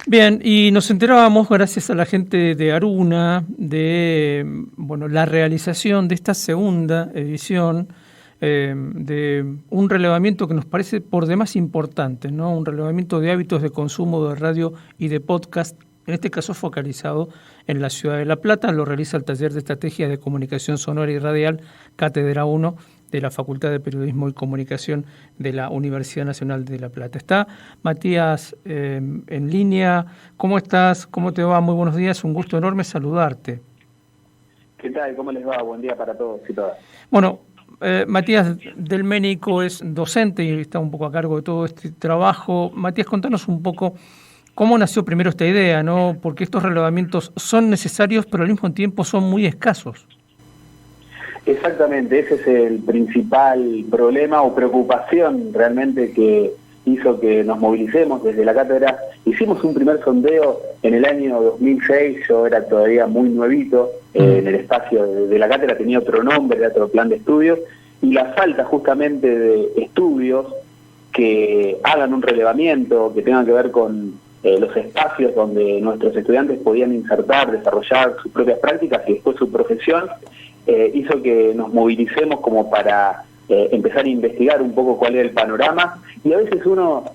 Bien, y nos enterábamos, gracias a la gente de Aruna, de la realización de esta segunda edición de un relevamiento que nos parece por demás importante, ¿no? Un relevamiento de hábitos de consumo de radio y de podcast, en este caso focalizado en la ciudad de La Plata. Lo realiza el Taller de Estrategias de Comunicación Sonora y Radial, Cátedra 1, de la Facultad de Periodismo y Comunicación de la Universidad Nacional de La Plata. Está Matías en línea. ¿Cómo estás? ¿Cómo te va? Muy buenos días. Un gusto enorme saludarte. ¿Qué tal? ¿Cómo les va? Buen día para todos y todas. Bueno, Matías Delménico es docente y está un poco a cargo de todo este trabajo. Matías, contanos un poco cómo nació primero esta idea, ¿no? Porque estos relevamientos son necesarios, pero al mismo tiempo son muy escasos. Exactamente, ese es el principal problema o preocupación realmente que hizo que nos movilicemos desde la cátedra. Hicimos un primer sondeo en el año 2006, yo era todavía muy nuevito en el espacio de la cátedra, tenía otro nombre, era otro plan de estudios, y la falta justamente de estudios que hagan un relevamiento, que tengan que ver con los espacios donde nuestros estudiantes podían insertar, desarrollar sus propias prácticas y después su profesión, hizo que nos movilicemos como para empezar a investigar un poco cuál era el panorama, y a veces uno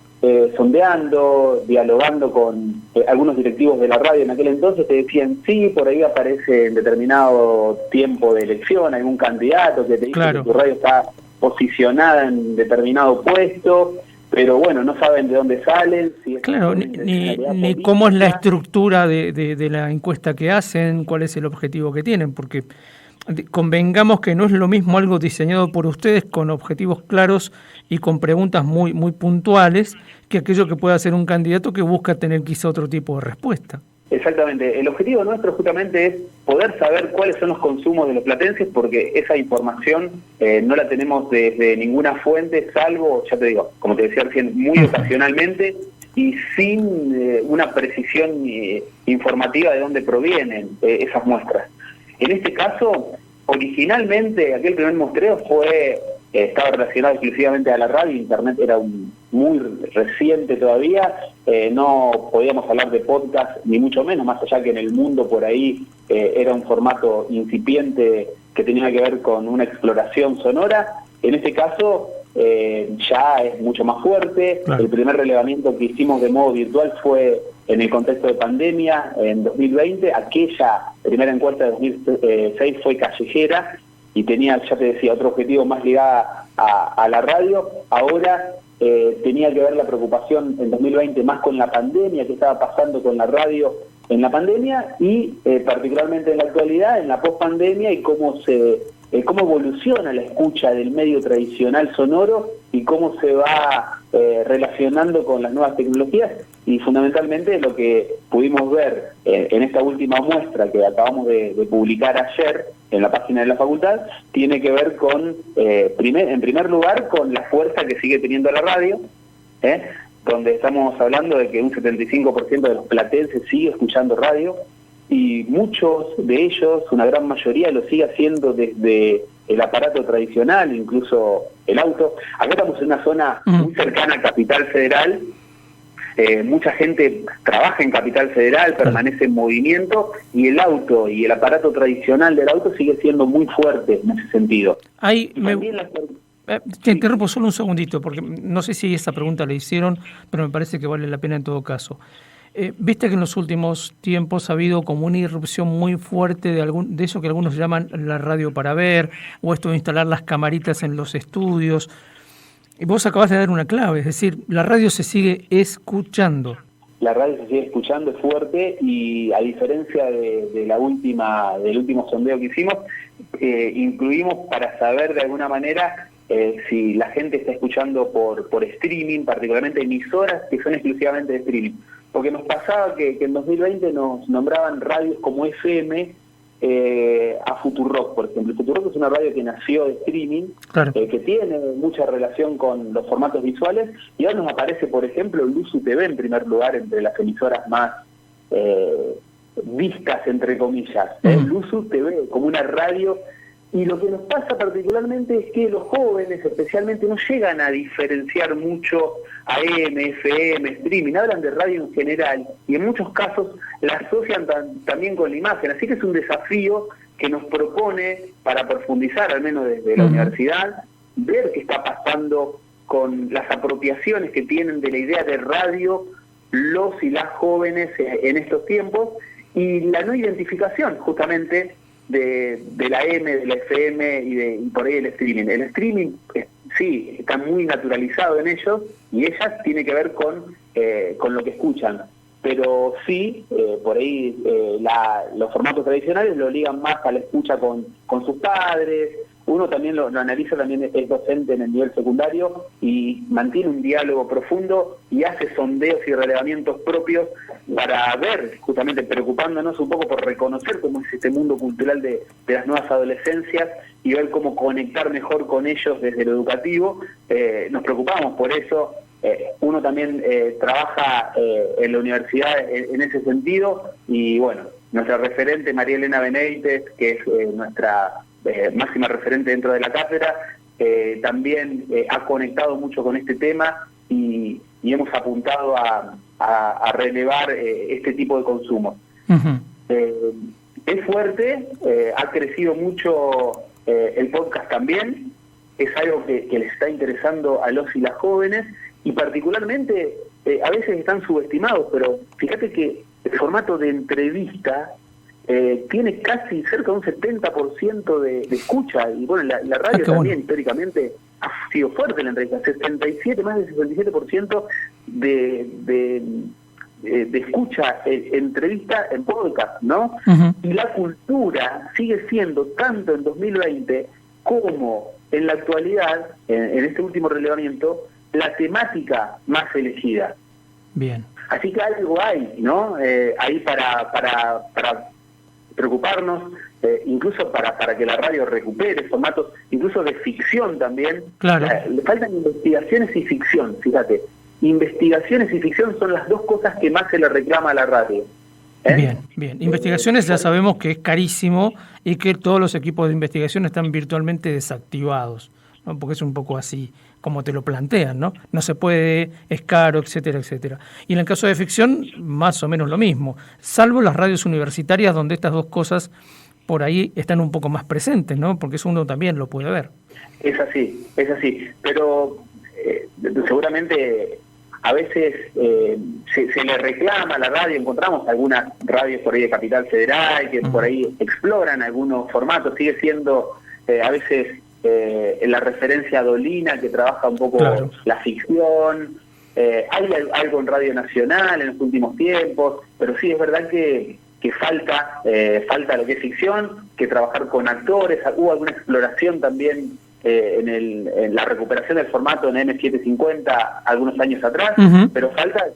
sondeando, dialogando con algunos directivos de la radio en aquel entonces te decían, sí, por ahí aparece en determinado tiempo de elección algún candidato que te dice que tu radio está posicionada en determinado puesto, pero bueno, no saben de dónde salen. Si claro, ni cómo es la estructura de la encuesta que hacen, cuál es el objetivo que tienen, porque convengamos que no es lo mismo algo diseñado por ustedes con objetivos claros y con preguntas muy, muy puntuales que aquello que puede hacer un candidato que busca tener quizá otro tipo de respuesta. Exactamente. El objetivo nuestro justamente es poder saber cuáles son los consumos de los platenses, porque esa información no la tenemos desde ninguna fuente, salvo, ya te digo, como te decía recién, muy ocasionalmente y sin una precisión informativa de dónde provienen esas muestras. En este caso, originalmente, aquel primer muestreo estaba relacionado exclusivamente a la radio. Internet era muy reciente todavía, no podíamos hablar de podcast, ni mucho menos, más allá que en el mundo por ahí era un formato incipiente que tenía que ver con una exploración sonora. En este caso, ya es mucho más fuerte. Claro. El primer relevamiento que hicimos de modo virtual fue en el contexto de pandemia, en 2020. Aquella primera encuesta de 2006 fue callejera y tenía, ya te decía, otro objetivo más ligado a la radio. Ahora tenía que ver la preocupación en 2020 más con la pandemia, qué estaba pasando con la radio en la pandemia y particularmente en la actualidad, en la pospandemia, y cómo evoluciona la escucha del medio tradicional sonoro y cómo se va relacionando con las nuevas tecnologías. Y fundamentalmente lo que pudimos ver en esta última muestra que acabamos de publicar ayer en la página de la facultad, tiene que ver con, en primer lugar, con la fuerza que sigue teniendo la radio, donde estamos hablando de que un 75% de los platenses sigue escuchando radio, y muchos de ellos, una gran mayoría, lo sigue haciendo desde el aparato tradicional, incluso el auto. Acá estamos en una zona muy cercana a Capital Federal. Mucha gente trabaja en Capital Federal, permanece en movimiento, y el auto y el aparato tradicional del auto sigue siendo muy fuerte en ese sentido. Te interrumpo solo un segundito, porque no sé si esa pregunta la hicieron, pero me parece que vale la pena en todo caso. Viste que en los últimos tiempos ha habido como una irrupción muy fuerte de eso que algunos llaman la radio para ver, o esto de instalar las camaritas en los estudios. Y vos acabás de dar una clave, es decir, la radio se sigue escuchando. La radio se sigue escuchando, es fuerte, y a diferencia del último sondeo que hicimos, incluimos para saber de alguna manera si la gente está escuchando por streaming, particularmente emisoras que son exclusivamente de streaming. Porque nos pasaba que en 2020 nos nombraban radios como FM a Futurock, por ejemplo. Futurock es una radio que nació de streaming, claro, que tiene mucha relación con los formatos visuales, y ahora nos aparece, por ejemplo, Luzu TV en primer lugar entre las emisoras más vistas, entre comillas. Luzu TV, como una radio Y lo que nos pasa particularmente es que los jóvenes especialmente no llegan a diferenciar mucho AM, FM, streaming, hablan de radio en general y en muchos casos la asocian también con la imagen, así que es un desafío que nos propone para profundizar, al menos desde la universidad, ver qué está pasando con las apropiaciones que tienen de la idea de radio los y las jóvenes en estos tiempos y la no identificación justamente de la M, de la FM y por ahí el streaming. El streaming sí, está muy naturalizado en ellos y ellas tiene que ver con lo que escuchan. Pero sí, por ahí los formatos tradicionales lo ligan más a la escucha con sus padres. Uno también lo analiza, también es docente en el nivel secundario y mantiene un diálogo profundo y hace sondeos y relevamientos propios para ver, justamente preocupándonos un poco por reconocer cómo es este mundo cultural de las nuevas adolescencias y ver cómo conectar mejor con ellos desde lo educativo. Nos preocupamos por eso. Uno también trabaja en la universidad en ese sentido y bueno, nuestra referente María Elena Benítez, que es nuestra máxima referente dentro de la cátedra, también ha conectado mucho con este tema y hemos apuntado a relevar este tipo de consumo. Es fuerte, ha crecido mucho el podcast también, es algo que les está interesando a los y las jóvenes y particularmente a veces están subestimados, pero fíjate que el formato de entrevista tiene casi cerca de un 70% de escucha y bueno, la radio también históricamente ha sido fuerte la entrevista, más del 67% de escucha entrevista en podcast, ¿no? Y la cultura sigue siendo tanto en 2020 como en la actualidad, en este último relevamiento, la temática más elegida. Bien. Así que algo hay, ¿no? Ahí para preocuparnos, incluso para que la radio recupere formatos, incluso de ficción también. Claro. Le faltan investigaciones y ficción, fíjate. Investigaciones y ficción son las dos cosas que más se le reclama a la radio. Bien. Investigaciones ya sabemos que es carísimo y que todos los equipos de investigación están virtualmente desactivados, ¿no? Porque es un poco así como te lo plantean, ¿no? No se puede, es caro, etcétera, etcétera. Y en el caso de ficción, más o menos lo mismo, salvo las radios universitarias donde estas dos cosas por ahí están un poco más presentes, ¿no? Porque eso uno también lo puede ver. Es así, pero seguramente a veces se le reclama a la radio, encontramos algunas radios por ahí de Capital Federal que por ahí exploran algunos formatos, sigue siendo a veces la referencia Dolina que trabaja un poco la ficción, hay algo en Radio Nacional en los últimos tiempos, pero sí es verdad que falta lo que es ficción, que trabajar con actores, hubo alguna exploración también en la recuperación del formato en M750 algunos años atrás, pero falta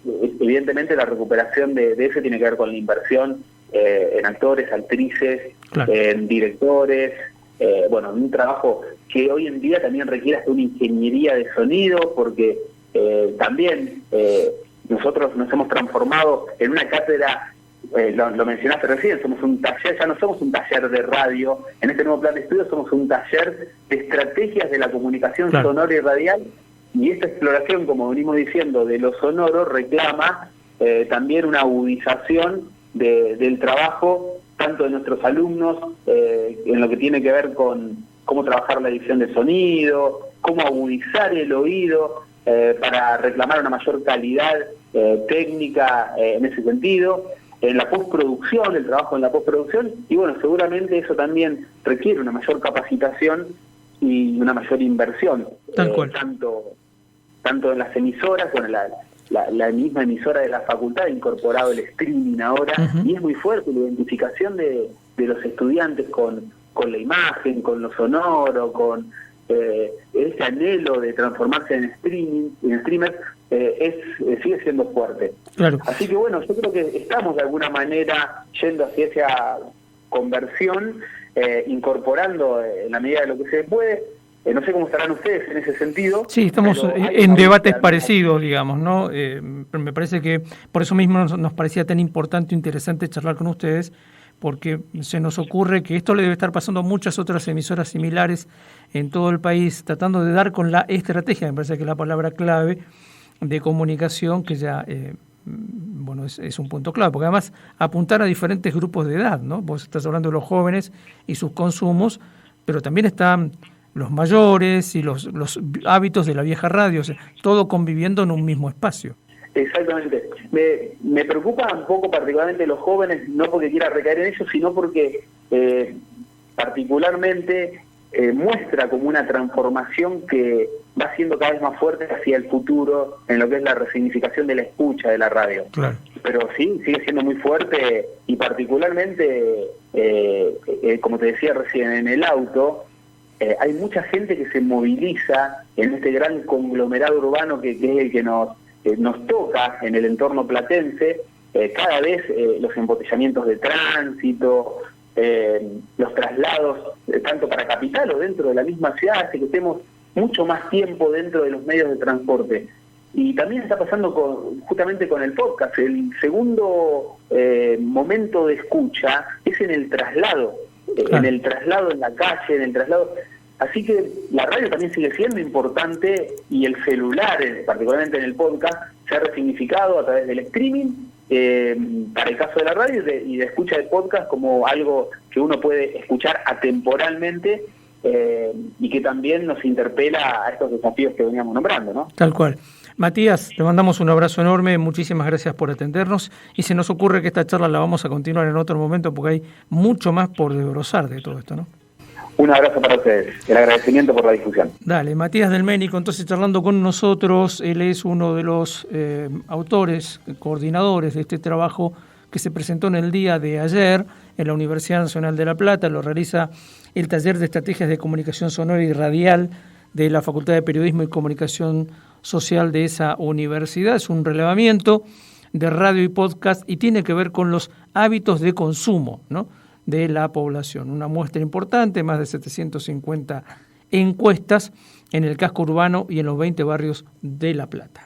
evidentemente la recuperación de eso, tiene que ver con la inversión en actores, actrices, en directores, un trabajo que hoy en día también requiere hasta una ingeniería de sonido, porque también nosotros nos hemos transformado en una cátedra. Lo mencionaste recién, somos un taller, ya no somos un taller de radio, en este nuevo plan de estudio somos un taller de estrategias de la comunicación sonora y radial, y esta exploración, como venimos diciendo, de lo sonoro reclama también una agudización del trabajo, tanto de nuestros alumnos, en lo que tiene que ver con cómo trabajar la edición de sonido, cómo agudizar el oído para reclamar una mayor calidad técnica en ese sentido. En la postproducción, el trabajo en la postproducción, y bueno, seguramente eso también requiere una mayor capacitación y una mayor inversión. Tal cual. Tanto en las emisoras, bueno, la misma emisora de la facultad ha incorporado el streaming ahora, y es muy fuerte la identificación de los estudiantes con la imagen, con lo sonoro, con ese anhelo de transformarse en streamers, sigue siendo fuerte. Claro. Así que bueno, yo creo que estamos de alguna manera yendo hacia esa conversión, incorporando en la medida de lo que se puede. No sé cómo estarán ustedes en ese sentido. Sí, estamos en debates parecidos, digamos, ¿no? Pero me parece que por eso mismo nos parecía tan importante e interesante charlar con ustedes, porque se nos ocurre que esto le debe estar pasando a muchas otras emisoras similares en todo el país, tratando de dar con la estrategia, me parece que es la palabra clave, de comunicación, que ya es un punto clave, porque además apuntar a diferentes grupos de edad, ¿no? Vos estás hablando de los jóvenes y sus consumos, pero también están los mayores y los hábitos de la vieja radio, o sea, todo conviviendo en un mismo espacio. Exactamente. Me preocupa un poco particularmente los jóvenes, no porque quiera recaer en ellos, sino porque particularmente muestra como una transformación que va siendo cada vez más fuerte hacia el futuro en lo que es la resignificación de la escucha de la radio. Claro. Pero sí, sigue siendo muy fuerte y particularmente, como te decía recién, en el auto, hay mucha gente que se moviliza en este gran conglomerado urbano que es el que nos toca en el entorno platense. Cada vez los embotellamientos de tránsito, los traslados, tanto para capital o dentro de la misma ciudad, hace que estemos mucho más tiempo dentro de los medios de transporte. Y también está pasando justamente con el podcast. El segundo momento de escucha es en el traslado, en el traslado en la calle, en el traslado. Así que la radio también sigue siendo importante y el celular, particularmente en el podcast, se ha resignificado a través del streaming, para el caso de la radio y de escucha de podcast como algo que uno puede escuchar atemporalmente y que también nos interpela a estos desafíos que veníamos nombrando, ¿no? Tal cual. Matías, te mandamos un abrazo enorme, muchísimas gracias por atendernos y se nos ocurre que esta charla la vamos a continuar en otro momento porque hay mucho más por desbrozar de todo esto, ¿no? Un abrazo para ustedes, el agradecimiento por la discusión. Dale, Matías Del Ménico, entonces charlando con nosotros, él es uno de los autores, coordinadores de este trabajo que se presentó en el día de ayer en la Universidad Nacional de La Plata, lo realiza el taller de estrategias de comunicación sonora y radial de la Facultad de Periodismo y Comunicación Social de esa universidad, es un relevamiento de radio y podcast y tiene que ver con los hábitos de consumo, ¿no?, de la población. Una muestra importante, más de 750 encuestas en el casco urbano y en los 20 barrios de La Plata.